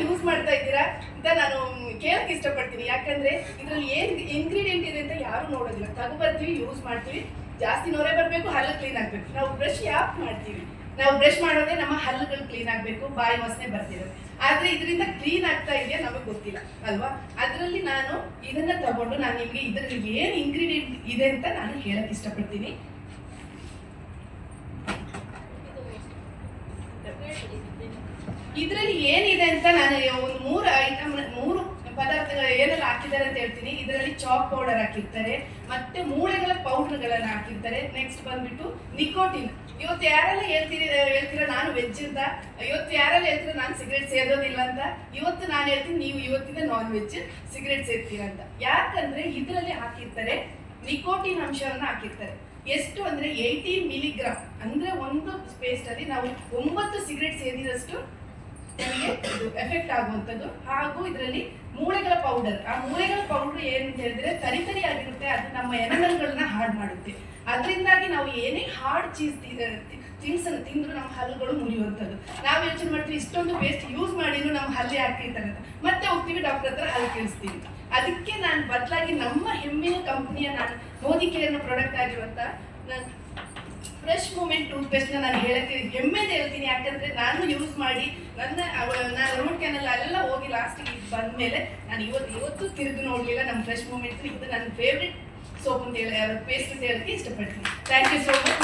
Use ಮಾಡ್ತಾ ಇದ್ದೀರಾ ಅಂತ ನಾನು ಕೇಳಕ್ಕೆ ಇಷ್ಟಪಡ್ತೀನಿ. ಯಾಕಂದ್ರೆ ಇದರಲ್ಲಿ ಏನ್ ಇಂಗ್ರೀಡಿಯೆಂಟ್ ಇದೆ ಅಂತ ಯಾರು ನೋಡೋದಿಲ್ಲ. ತಗೊಬರ್ತೀವಿ, ಯೂಸ್ ಮಾಡ್ತೀವಿ, ಜಾಸ್ತಿ ನೊರೆ ಬರಬೇಕು, ಹಲ್ಲು ಕ್ಲೀನ್ ಆಗಬೇಕು. ನಾವು ಬ್ರಷ್ ಯಾಕೆ ಮಾಡ್ತೀವಿ? ನಾವು ಬ್ರಷ್ ಮಾಡೋದೇ ನಮ್ಮ ಹಲ್ಲುಗಳು ಕ್ಲೀನ್ ಆಗಬೇಕು, ಬಾಯಿ ವಾಸನೆ ಬರ್ತಿರೋದು. ಆದ್ರೆ ಇದರಿಂದ ಕ್ಲೀನ್ ಆಗ್ತಾ ಇದೆಯಾ ನಮಗೆ ಗೊತ್ತಿಲ್ಲ ಅಲ್ವಾ? ಅದರಲ್ಲಿ ನಾನು ಇದನ್ನ ತಗೊಂಡು ನಾನು ನಿಮಗೆ ಇದರಲ್ಲಿ ಏನ್ ಇಂಗ್ರೀಡಿಯೆಂಟ್ ಇದೆ ಅಂತ ನಾನು ಹೇಳಕ್ ಇಷ್ಟಪಡ್ತೀನಿ. ಇದರಲ್ಲಿ ಏನಿದೆ ಅಂತ ನಾನು ಒಂದು 3 ಪದಾರ್ಥಗಳು ಏನೆಲ್ಲ ಹಾಕಿದ್ದಾರೆ ಅಂತ ಹೇಳ್ತೀನಿ. ಇದರಲ್ಲಿ ಚಾಕ್ ಪೌಡರ್ ಹಾಕಿರ್ತಾರೆ, ಮತ್ತೆ ಮೂಳೆಗಳ ಪೌಡರ್ಗಳನ್ನ ಹಾಕಿರ್ತಾರೆ. ನೆಕ್ಸ್ಟ್ ಬಂದ್ಬಿಟ್ಟು ನಿಕೋಟಿನ್. ಇವತ್ತು ಯಾರೆಲ್ಲ ಹೇಳ್ತೀರಾ ನಾನು ವೆಜ್ ಅಂತ, ಇವತ್ತು ಯಾರೆಲ್ಲ ಹೇಳ್ತೀರಾ ನಾನು ಸಿಗರೇಟ್ ಸೇದೋದಿಲ್ಲ ಅಂತ, ಇವತ್ತು ನಾನು ಹೇಳ್ತೀನಿ ನೀವು ಇವತ್ತಿನ ನಾನ್ ವೆಜ್ ಸಿಗರೇಟ್ ಸೇರ್ತೀರಾ ಅಂತ. ಯಾಕಂದ್ರೆ ಇದರಲ್ಲಿ ಹಾಕಿರ್ತಾರೆ ನಿಕೋಟಿನ್ ಅಂಶವನ್ನ ಹಾಕಿರ್ತಾರೆ. ಎಷ್ಟು ಅಂದ್ರೆ 80 ಮಿಲಿಗ್ರಾಮ್. ಅಂದ್ರೆ ಒಂದು ಪೇಸ್ಟ್ ಅಲ್ಲಿ ನಾವು 9 ಸಿಗರೇಟ್ ಸೇದಿದಷ್ಟು ನಮಗೆ ಎಫೆಕ್ಟ್ ಆಗುವಂಥದ್ದು. ಹಾಗೂ ಇದರಲ್ಲಿ ಮೂಳೆಗಳ ಪೌಡರ್. ಆ ಮೂಳೆಗಳ ಪೌಡರ್ ಏನಂತ ಹೇಳಿದ್ರೆ ತರಿ ಆಗಿರುತ್ತೆ, ಅದು ನಮ್ಮ ಎನಮಲ್ಗಳನ್ನ ಹಾರ್ಡ್ ಮಾಡುತ್ತೆ. ಅದರಿಂದಾಗಿ ನಾವು ಏನೇ ಹಾರ್ಡ್ ಥಿಂಗ್ಸ್ ಅನ್ನು ತಿಂದ್ರು ನಮ್ಮ ಹಲ್ಲುಗಳು ಮುರಿಯುವಂಥದ್ದು. ನಾವು ಯೋಚನೆ ಮಾಡ್ತೀವಿ ಇಷ್ಟೊಂದು ಪೇಸ್ಟ್ ಯೂಸ್ ಮಾಡಿದ್ರು ನಮ್ಮ ಹಲ್ಲೇ ಆಗ್ತಿರ್ತಾರೆ ಅಂತ, ಮತ್ತೆ ಹೋಗ್ತೀವಿ ಡಾಕ್ಟರ್ ಹತ್ರ ಹಲ್ಲು ಕೇಳಿಸ್ತೀವಿ. ಅದಕ್ಕೆ ನಾನು ಬದಲಾಗಿ ನಮ್ಮ ಹೆಮ್ಮೆಯ ಕಂಪನಿಯ ನಾನು ಮೋದಿ ಕೇರ್ನ ಪ್ರಾಡಕ್ಟ್ ಆಗಿರುವಂತ ಫ್ರೆಶ್ ಮೂಮೆಂಟ್ ಟೂತ್ ಪೇಸ್ಟ್ ನಾನು ಹೇಳಕ್ಕೆ ಹೆಮ್ಮೆದೆ ಹೇಳ್ತೀನಿ. ಯಾಕಂದ್ರೆ ನಾನು ಯೂಸ್ ಮಾಡಿ ನಾನು ರೂಟ್ ಕ್ಯಾನಲ್ ಅಲ್ಲೆಲ್ಲ ಹೋಗಿ ಲಾಸ್ಟಿಗೆ ಬಂದ್ಮೇಲೆ ನಾನು ಇವತ್ತು ತಿರುಗಿ ನೋಡ್ಲಿಲ್ಲ. ನಮ್ಮ ಫ್ರೆಶ್ ಮೂಮೆಂಟ್ ಇದು ನನ್ನ ಫೇವ್ರೆಟ್ ಸೋಪ್ ಅಂತ ಹೇಳಿ ಪೇಸ್ಟ್ ಅಂತ ಹೇಳಕ್ಕೆ ಇಷ್ಟಪಡ್ತೀನಿ. Thank you so much.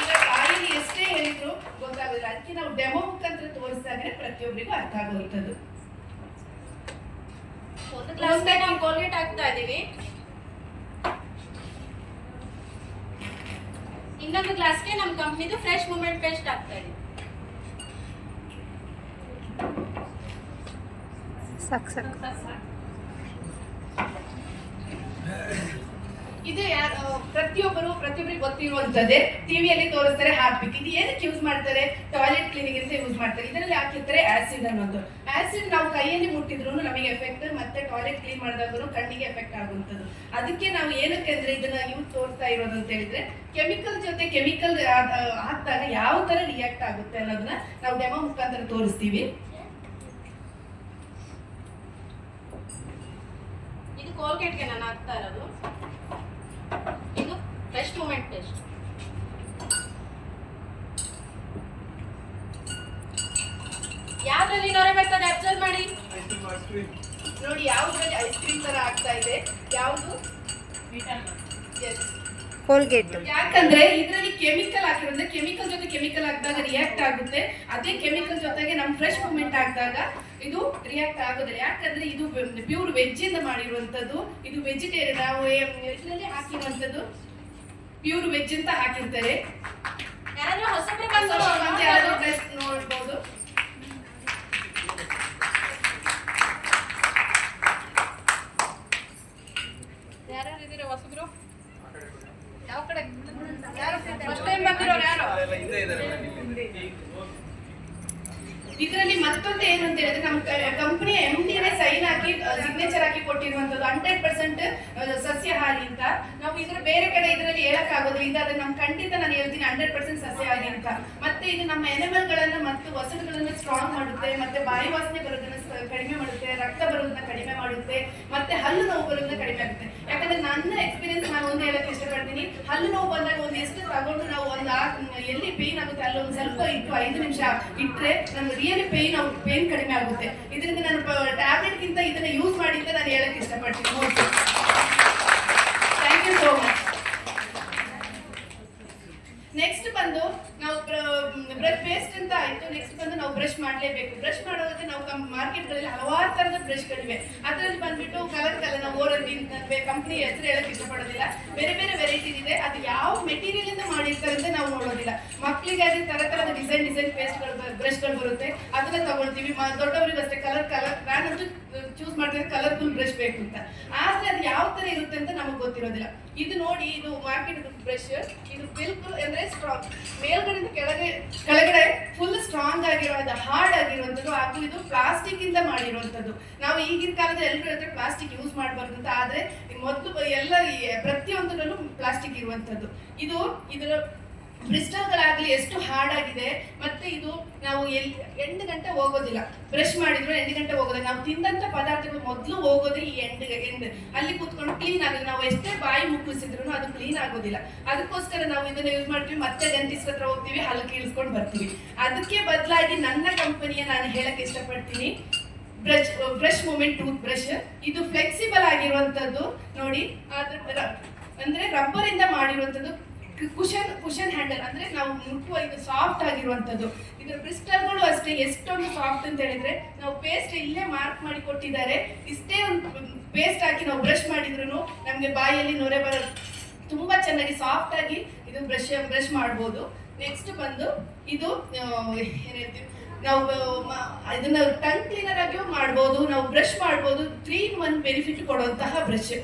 ಈಗ ಬಾಯಲ್ಲಿ ಎಷ್ಟೇ ಹೇಳಿದ್ರು ಗೊತ್ತಾಗೋದಿಲ್ಲ, ಅದಕ್ಕೆ ನಾವು ಡೆಮೋ ಮುಖಾಂತರ ತೋರಿಸಿದ್ರೆ ಪ್ರತಿಯೊಬ್ಬರಿಗೂ ಅರ್ಥ ಆಗುವಂಥದ್ದು. ಒಂದು ಕ್ಲಾಸ್ಗೆ ನಾವು ಕೋಲ್ಗೇಟ್ ಹಾಕ್ತಾ ಇದೀವಿ, ಇನ್ನೊಂದು ಗ್ಲಾಸ್ಗೆ ನಮ್ಮ ಕಂಪ್ನಿದು ಫ್ರೆಶ್ ಮೂಮೆಂಟ್ ಪೇಸ್ಟ್ ಹಾಕ್ತಾ ಇದೀವಿ. ಇದು ಪ್ರತಿಯೊಬ್ಬರಿಗೆ ಗೊತ್ತಿರುವಂತದ್ದೇ. ಟಿವಿಯಲ್ಲಿ ತೋರಿಸ್ತಾರೆ ಹಾರ್ಪಿಕ್. ಇದು ಏನಕ್ಕೆ ಯೂಸ್ ಮಾಡ್ತಾರೆ? ಟಾಯ್ಲೆಟ್ ಕ್ಲೀನಿಂಗ್ ಅಂತ ಯೂಸ್ ಮಾಡ್ತಾರೆ. ಇದರಲ್ಲಿ ಹಾಕಿರ್ತಾರೆ ಆಸಿಡ್ ಅನ್ನೋದು. ಆಸಿಡ್ ನಾವು ಕೈಯಲ್ಲಿ ಮುಟ್ಟಿದ್ರು ನಮಗೆ ಎಫೆಕ್ಟ್, ಮತ್ತೆ ಟಾಯ್ಲೆಟ್ ಕ್ಲೀನ್ ಮಾಡಿದಾಗೂ ಕಣ್ಣಿಗೆ ಎಫೆಕ್ಟ್ ಆಗುವಂಥದ್ದು. ಅದಕ್ಕೆ ನಾವು ಏನಕ್ಕೆ ಅಂದ್ರೆ ಇದನ್ನ ಯೂಸ್ ತೋರಿಸ್ತಾ ಇರೋದು ಅಂತ ಹೇಳಿದ್ರೆ ಕೆಮಿಕಲ್ ಜೊತೆ ಕೆಮಿಕಲ್ ಹಾಕಿದಾಗ ಯಾವ ತರ ರಿಯಾಕ್ಟ್ ಆಗುತ್ತೆ ಅನ್ನೋದನ್ನ ನಾವು ಡೆಮೋ ಮುಖಾಂತರ ತೋರಿಸ್ತೀವಿ. ಇದು ಕೋಲ್ಗೇಟ್ಗೆ ನಾನು ಹಾಕ್ತಾ ಇರೋದು. ಇದು ಫ್ರೆಶ್ ಮೂಮೆಂಟ್ ಪೇಸ್ಟ್. ಯಾವ್ದ್ರಲ್ಲಿ ನೊರೆ ಬರ್ತದೆ ಅಬ್ಸರ್ವ್ ಮಾಡಿ ನೋಡಿ. ಯಾವ್ದ್ರಲ್ಲಿ ಐಸ್ ಕ್ರೀಮ್ ತರ ಆಗ್ತಾ ಇದೆ, ಯಾವ್ದು ಕೋಲ್ಗೇಟ್. ಯಾಕಂದ್ರೆ ಇದರಲ್ಲಿ ಕೆಮಿಕಲ್ ಹಾಕಿರೋದ್ರೆ ಕೆಮಿಕಲ್ ಜೊತೆ ಕೆಮಿಕಲ್ ಹಾಕಿದಾಗ ರಿಯಾಕ್ಟ್ ಆಗುತ್ತೆ. ಅದೇ ಕೆಮಿಕಲ್ ಜೊತೆಗೆ ನಮ್ ಫ್ರೆಶ್ ಮೂಮೆಂಟ್ ಹಾಕಿದಾಗ ಇದು ರಿಯಾಕ್ಟ್ ಆಗೋದಿಲ್ಲ. ಯಾಕಂದ್ರೆ ಇದು ಪ್ಯೂರ್ ವೆಜ್ ಇಂದ ಮಾಡಿರುವಂತದ್ದು. ಇದು ವೆಜಿಟೇರಿಯನ್. ನಾವು ಇದರಲ್ಲಿ ಹಾಕಿರುವಂತದ್ದು ಪ್ಯೂರ್ ವೆಜ್ ಅಂತ ಹಾಕಿರ್ತಾರೆ. ಯಾರಾದ್ರೂ ಹೊಸಬ್ರು ಬಂದ್ರು ನೋಡ್ಬೋದು. ಯಾರು ಇದ್ದೀರಾ ಹೊಸಬ್ರು? ಯಾವ ಕಡೆ ಫಸ್ಟ್ ಟೈಮ್ ಬಂದಿರೋರು ಯಾರು? ಇದರಲ್ಲಿ ಮತ್ತೊಂದು ಏನು ಅಂತ ಹೇಳಿದ್ರೆ ನಮ್ಮ ಕಂಪನಿ MD ಸೈನ್ ಹಾಕಿ ಸಿಗ್ನೇಚರ್ ಹಾಕಿ ಕೊಟ್ಟಿರುವಂತದ್ದು 100% ಸಸ್ಯಾಹಾರಿ ಅಂತ. ನಾವು ಇದ್ರ ಬೇರೆ ಕಡೆ ಇದರಲ್ಲಿ ಹೇಳಕ್ ಆಗೋದ್ರಿಂದ ಅದನ್ನ ನಮ್ ಖಂಡಿತ ನಾನು ಹೇಳ್ತೀನಿ 100% ಸಸ್ಯಾಹಾರಿ ಅಂತ. ಮತ್ತೆ ಇದು ನಮ್ಮ ಎನಿಮಲ್ಗಳನ್ನ ಮತ್ತು ವಸಡುಗಳನ್ನ ಸ್ಟ್ರಾಂಗ್ ಮಾಡುತ್ತೆ, ಮತ್ತೆ ಬಾಯಿ ವಾಸನೆ ಬರೋದನ್ನ ಕಡಿಮೆ ಮಾಡುತ್ತೆ, ರಕ್ತ ಬರೋದನ್ನ ಕಡಿಮೆ ಮಾಡುತ್ತೆ, ಮತ್ತೆ ಹಲ್ಲು ನೋವು ಬರೋದನ್ನ ಕಡಿಮೆ ಆಗುತ್ತೆ. ಯಾಕಂದ್ರೆ ನನ್ನ ಎಕ್ಸ್ಪೀರಿಯನ್ಸ್ ನಾನು ಒಂದು ಹೇಳಕ್ ಇಷ್ಟಪಡ್ತೀನಿ. ಹಲ್ಲು ನೋವು ಬಂದಾಗ ಒಂದು ಎಷ್ಟು ತಗೊಂಡು ನಾವು ಎಲ್ಲಿ ಪೇನ್ ಆಗುತ್ತೆ ಅಲ್ಲಿ ಒಂದು ಸ್ವಲ್ಪ ಇಟ್ಟು 5 ನಿಮಿಷ ಇಟ್ರೆ ನಮ್ಗೆ ರಿಯಲಿ ಪೇನ್ ಕಡಿಮೆ ಆಗುತ್ತೆ. ಇದರಿಂದ ನಾನು ಟ್ಯಾಬ್ಲೆಟ್ ಗಿಂತ ಇದನ್ನ ಯೂಸ್ ಮಾಡಿ ಅಂತ ನಾನು ಹೇಳಕ್ ಇಷ್ಟಪಡ್ತೀನಿ. Thank you so much. Next ಬಂದು ನಾವು ಬ್ರಷ್ ಪೇಸ್ಟ್ ಅಂತ ಆಯ್ತು. ನೆಕ್ಸ್ಟ್ ಬಂದು ನಾವು ಬ್ರಷ್ ಮಾಡಲೇಬೇಕು. ಬ್ರಷ್ ಮಾಡೋದಕ್ಕೆ ನಾವು ಮಾರ್ಕೆಟ್ಗಳಲ್ಲಿ ಹಲವಾರು ತರದ ಬ್ರಷ್ಗಳಿವೆ. ಅದರಲ್ಲಿ ಬಂದ್ಬಿಟ್ಟು ಕಲರ್ ನಾವು ಓರಲ್ ಕಂಪ್ನಿ ಹೆಸರು ಹೇಳಕ್ ಇಷ್ಟಪಡೋದಿಲ್ಲ. ಬೇರೆ ಬೇರೆ ವೆರೈಟಿ ಇದೆ. ಅದು ಯಾವ ಮೆಟೀರಿಯಲ್ ಇಂದ ಮಾಡಿರ್ತಾರೆ ಅಂತ ನಾವು ನೋಡೋದಿಲ್ಲ. ಮಕ್ಕಳಿಗಾಗಿ ತರದ ಡಿಸೈನ್ ಪೇಸ್ಟ್ಗಳು ಬ್ರಷ್ಗಳು ಬರುತ್ತೆ, ಅದನ್ನ ತಗೊಳ್ತೀವಿ. ದೊಡ್ಡವರಿಗೂ ಅಷ್ಟೇ ಕಲರ್ ನಾನಂತೂ ಚೂಸ್ ಮಾಡ್ತೀನಿ ಕಲರ್ಫುಲ್ ಬ್ರಷ್ ಬೇಕು ಅಂತ. ಆದ್ರೆ ಅದು ಯಾವ ತರ ಇರುತ್ತೆ ಅಂತ ನಮಗೆ ಗೊತ್ತಿರೋದಿಲ್ಲ. ಇದು ನೋಡಿ, ಇದು ಮಾರ್ಕೆಟ್ ಬ್ರಷ್. ಇದು ಬಿಲ್ಕುಲ್ ಅಂದ್ರೆ ಸ್ಟ್ರಾಂಗ್, ಮೇಲ್ಗಡೆಯಿಂದ ಕೆಳಗಡೆ ಫುಲ್ ಸ್ಟ್ರಾಂಗ್ ಆಗಿರುವಂತ ಹಾರ್ಡ್ ಆಗಿರುವಂತದ್ದು. ಹಾಗೂ ಇದು ಪ್ಲಾಸ್ಟಿಕ್ ಇಂದ ಮಾಡಿರುವಂತದ್ದು. ನಾವು ಈಗಿನ ಕಾಲದ ಎಲ್ಲರೂ ಹೇಳ್ತಾರೆ ಪ್ಲಾಸ್ಟಿಕ್ ಯೂಸ್ ಮಾಡಬಾರ್ದು ಅಂತ. ಆದ್ರೆ ಮೊದಲು ಎಲ್ಲ ಪ್ರತಿಯೊಂದರಲ್ಲೂ ಪ್ಲಾಸ್ಟಿಕ್ ಇರುವಂತದ್ದು. ಇದರ ಬ್ರಿಸ್ಟಲ್ಗಳಾಗ್ಲಿ ಎಷ್ಟು ಹಾರ್ಡ್ ಆಗಿದೆ. ಮತ್ತೆ ಇದು ನಾವು 8 ಗಂಟೆ ಹೋಗೋದಿಲ್ಲ, ಬ್ರಷ್ ಮಾಡಿದ್ರು 8 ಗಂಟೆ ಹೋಗೋದಿಲ್ಲ. ನಾವು ತಿಂದಂತ ಪದಾರ್ಥಗಳು ಮೊದಲು ಹೋಗೋದೇ ಈ ಎಂಡ್ ಅಲ್ಲಿ ಕೂತ್ಕೊಂಡು ಕ್ಲೀನ್ ಆಗೋದು. ನಾವು ಎಷ್ಟೇ ಬಾಯಿ ಮುಕ್ಕಿಸಿದ್ರು ಅದು ಕ್ಲೀನ್ ಆಗೋದಿಲ್ಲ. ಅದಕ್ಕೋಸ್ಕರ ನಾವು ಇದನ್ನ ಯೂಸ್ ಮಾಡ್ತೀವಿ, ಮತ್ತೆ ಡೆಂಟಿಸ್ಟ್ ಹತ್ರ ಹೋಗ್ತೀವಿ, ಹಲ್ಲು ಕೀಳ್ಸ್ಕೊಂಡು ಬರ್ತೀವಿ. ಅದಕ್ಕೆ ಬದಲಾಗಿ ನನ್ನ ಕಂಪನಿಯ ನಾನು ಹೇಳಕ್ ಇಷ್ಟಪಡ್ತೀನಿ, ಬ್ರಷ್ ಮೂಮೆಂಟ್ ಟೂತ್ ಬ್ರಷ್. ಇದು ಫ್ಲೆಕ್ಸಿಬಲ್ ಆಗಿರುವಂತದ್ದು ನೋಡಿ, ಅಂದ್ರೆ ರಬ್ಬರ್ ಇಂದ ಮಾಡಿರುವಂತದ್ದು. ಕುಶನ್ ಹ್ಯಾಂಡಲ್ ಅಂದ್ರೆ ನಾವು ಮುಟ್ಟುವ ಇದು ಸಾಫ್ಟ್ ಆಗಿರುವಂತದ್ದು. ಇದರ ಬ್ರಿಸ್ಟಲ್ಗಳು ಅಷ್ಟೇ ಎಷ್ಟೊಂದು ಸಾಫ್ಟ್ ಅಂತ ಹೇಳಿದ್ರೆ, ನಾವು ಪೇಸ್ಟ್ ಇಲ್ಲೇ ಮಾರ್ಕ್ ಮಾಡಿ ಕೊಟ್ಟಿದ್ದಾರೆ. ಇಷ್ಟೇ ಒಂದು ಪೇಸ್ಟ್ ಹಾಕಿ ನಾವು ಬ್ರಷ್ ಮಾಡಿದ್ರು ನಮ್ಗೆ ಬಾಯಲ್ಲಿ ನೊರೆ ಬರೋದು ತುಂಬಾ ಚೆನ್ನಾಗಿ ಸಾಫ್ಟ್ ಆಗಿ ಇದು ಬ್ರಷ್ ಮಾಡ್ಬೋದು. ನೆಕ್ಸ್ಟ್ ಬಂದು ಇದು ಏನ್ ಹೇಳ್ತೀವಿ ನಾವು ಇದನ್ನ ಟಂಗ್ ಕ್ಲೀನರ್ ಆಗಿಯೂ ಮಾಡ್ಬೋದು, ನಾವು ಬ್ರಷ್ ಮಾಡ್ಬೋದು. 3-in-1 ಬೆನಿಫಿಟ್ ಕೊಡುವಂತಹ ಬ್ರಷ್.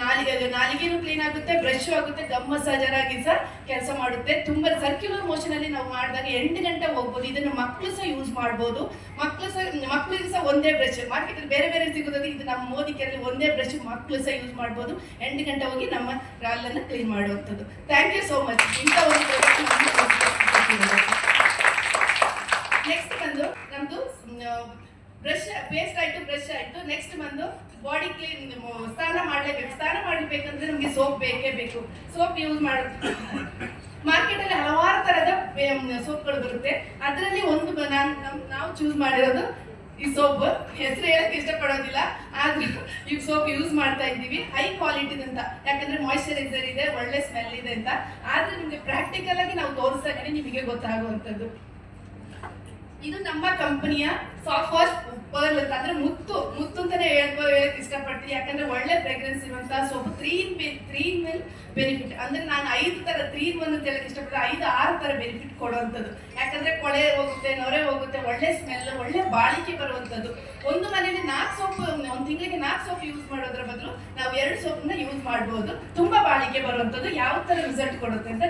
ನಾಲಿಗೆನೂ ಕ್ಲೀನ್ ಆಗುತ್ತೆ, ಬ್ರಷ್ ಆಗುತ್ತೆ, ಗಮ್ ಮಸಾಜರ್ ಆಗಿ ಸಹ ಕೆಲಸ ಮಾಡುತ್ತೆ. ತುಂಬಾ ಸರ್ಕ್ಯುಲರ್ ಮೋಷನ್ ಅಲ್ಲಿ ನಾವು ಮಾಡಿದಾಗ 8 ಗಂಟೆ ಹೋಗ್ಬೋದು. ಇದನ್ನು ಮಕ್ಕಳು ಸಹ ಯೂಸ್ ಮಾಡ್ಬೋದು. ಮಕ್ಕಳಿಗೆ ಸಹ ಒಂದೇ ಬ್ರಷ್, ಮಾರ್ಕೆಟ್ ಬೇರೆ ಬೇರೆ ಸಿಗೋದು, ಇದು ನಮ್ಮ ಮೋದಿ ಕೆರೆಯಲ್ಲಿ ಒಂದೇ ಬ್ರಷ್ ಮಕ್ಕಳು ಸಹ ಯೂಸ್ ಮಾಡ್ಬೋದು. 8 ಗಂಟೆ ಹೋಗಿ ನಮ್ಮ ರಾಲನ್ನು ಕ್ಲೀನ್ ಮಾಡುವಂಥದ್ದು. Thank you so much. ಇಂಥ ಒಂದು ನೆಕ್ಸ್ಟ್ ಬಂದು ನಮ್ದು ಬ್ರಷ್ ಪೇಸ್ಟ್ ಆಯ್ತು, ಬ್ರಷ್ ಆಯ್ತು. ನೆಕ್ಸ್ಟ್ ಬಂದು ಬಾಡಿ ಕ್ಲೀನ್, ಸ್ನಾನ ಮಾಡ್ಲೇಬೇಕು. ಸ್ನಾನ ಮಾಡಬೇಕಂದ್ರೆ ನಮ್ಗೆ ಸೋಪ್ ಬೇಕೇ ಬೇಕು. ಸೋಪ್ ಯೂಸ್ ಮಾಡೋದು ಮಾರ್ಕೆಟ್ ಅಲ್ಲಿ ಹಲವಾರು ತರದ ಸೋಪ್ಗಳು ಬರುತ್ತೆ. ಅದರಲ್ಲಿ ಒಂದು ನಾವು ಚೂಸ್ ಮಾಡಿರೋದು ಈ ಸೋಪ್. ಹೆಸರು ಹೇಳಕ್ ಇಷ್ಟಪಡೋದಿಲ್ಲ, ಆದ್ರೂ ಈ ಸೋಪ್ ಯೂಸ್ ಮಾಡ್ತಾ ಇದ್ದೀವಿ. ಹೈ ಕ್ವಾಲಿಟಿ ಅಂತ, ಯಾಕಂದ್ರೆ ಮಾಯಿಶ್ಚರೈಸರ್ ಇದೆ, ಒಳ್ಳೆ ಸ್ಮೆಲ್ ಇದೆ ಅಂತ. ಆದ್ರೆ ನಿಮ್ಗೆ ಪ್ರಾಕ್ಟಿಕಲ್ ಆಗಿ ನಾವು ತೋರಿಸ್ದಾಗ ನಿಮಗೆ ಗೊತ್ತಾಗುವಂಥದ್ದು. ಇದು ನಮ್ಮ ಕಂಪನಿಯ ಸಾಫ್ಟ್ ವಾಶ್ ಪರ್ಲ್ ಅಂತ, ಅಂದ್ರೆ ಮುತ್ತು ಅಂತಾನೆ ಹೇಳಕ್ ಇಷ್ಟಪಡ್ತೀನಿ. ಯಾಕಂದ್ರೆ ಒಳ್ಳೆ ಫ್ರೆಗ್ರೆನ್ಸ್ ಇರುವಂತಹ ಸೋಪ್. 3-in-1 ಬೆನಿಫಿಟ್ ಅಂದ್ರೆ ನಾನು 5 ತರ 3-in-1 ಅಂತ ಹೇಳಕ್ ಇಷ್ಟಪಡ್ತೀನಿ. 5-6 ತರ ಬೆನಿಫಿಟ್ ಕೊಡುವಂಥದ್ದು. ಯಾಕಂದ್ರೆ ಕೊಳೆ ಹೋಗುತ್ತೆ, ನೊರೆ ಹೋಗುತ್ತೆ, ಒಳ್ಳೆ ಸ್ಮೆಲ್, ಒಳ್ಳೆ ಬಾಳಿಕೆ ಬರುವಂಥದ್ದು. ಒಂದು ಮನೆಯಲ್ಲಿ 4 ಸೋಪ್, ಒಂದು ತಿಂಗಳಿಗೆ 4 ಸೋಪ್ ಯೂಸ್ ಮಾಡೋದ್ರ ಬದಲು ನಾವು 2 ಸೋಪ್ನ ಯೂಸ್ ಮಾಡ್ಬೋದು. ತುಂಬಾ ಬಾಳಿಕೆ ಬರುವಂಥದ್ದು. ಯಾವ ತರ ರಿಸಲ್ಟ್ ಕೊಡುತ್ತೆ ಅಂತ